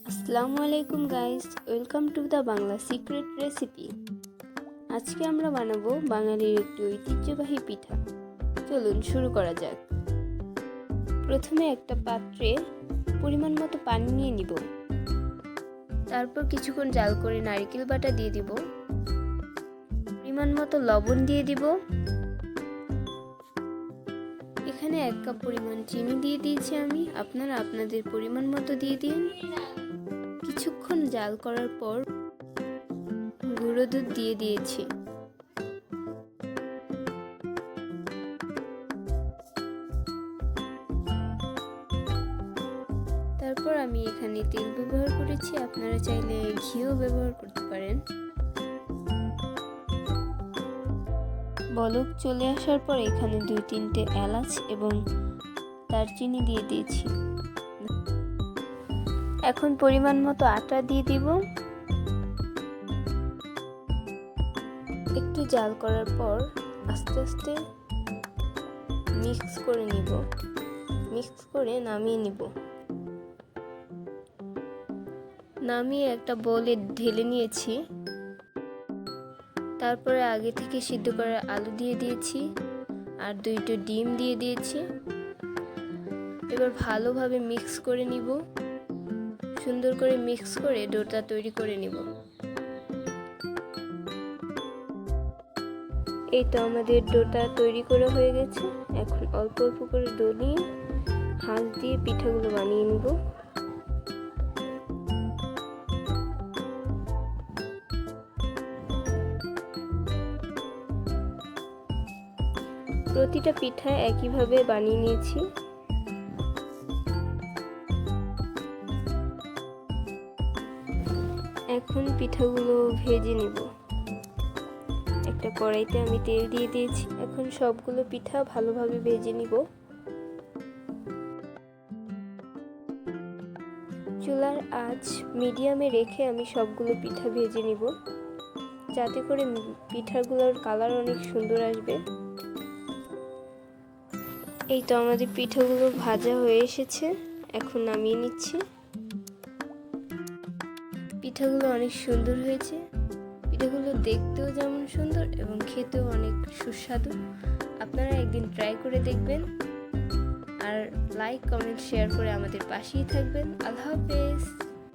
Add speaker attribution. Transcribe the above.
Speaker 1: আসসালামু আলাইকুম guys, welcome to the Bangla secret recipe. আজকে আমরা বানাবো বাঙালির একটি ঐতিহ্যবাহী পিঠা। চলুন শুরু করা যাক। প্রথমে একটা পাত্রে পরিমাণ মতো পানি নিয়ে নিব। তারপর কিছুক্ষণ জাল করে নারকেল বাটা দিয়ে দিব। পরিমাণ মতো লবণ দিয়ে দিব। এখানে 1 কাপ পরিমাণ চিনি দিয়ে দিয়েছি আমি, আপনারা আপনাদের পরিমাণ মতো দিয়ে দিন। কিছুক্ষণ জাল করার পর গুঁড়ো দুধ দিয়ে দিয়েছি। তারপর আমি এখানে তেল ব্যবহার করেছি, আপনারা চাইলে ঘিও ব্যবহার করতে পারেন। বলক চলে আসার পর এখানে 2-3টে এলাচ এবং দারচিনি দিয়ে দিয়েছি। এখন পরিমাণ মতো আটা দিয়ে দিব। একটু জাল করার পর আস্তে আস্তে মিক্স করে নিব। মিক্স করে নামিয়ে নিব। নামিয়ে একটা বোলে ঢেলে নিয়েছি। তারপরে আগে থেকে সিদ্ধ করা আলু দিয়ে দিয়েছি আর 2টো ডিম দিয়ে দিয়েছি। এবার ভালোভাবে মিক্স করে নিব। সুন্দর করে মিক্স করে ডোটা তৈরি করে নিব। এই তো আমাদের ডোটা তৈরি করা হয়ে গেছে। এখন অল্প অল্প করে ডো নিয়ে হাত দিয়ে পিঠাগুলো বানিয়ে নিব। প্রতিটা পিঠা একইভাবে বানিয়ে নিয়েছি। এখন পিঠাগুলো ভেজে নিব। একটা কড়াইতে আমি তেল দিয়ে দিয়েছি। এখন সবগুলো পিঠা ভালোভাবে ভেজে নিব। চুলার আঁচ মিডিয়ামে রেখে আমি সবগুলো পিঠা ভেজে নিব, যাতে করে পিঠাগুলোর কালার অনেক সুন্দর আসবে। এই তো আমাদের পিঠাগুলো ভাজা হয়ে এসেছে, এখন নামিয়ে নিচ্ছি। পিঠাগুলো অনেক সুন্দর হয়েছে। পিঠাগুলো দেখতেও যেমন সুন্দর এবং খেতেও অনেক সুস্বাদু। আপনারা একদিন ট্রাই করে দেখবেন আর লাইক, কমেন্ট, শেয়ার করে আমাদের পাশেই থাকবেন। আল্লাহ হাফেজ।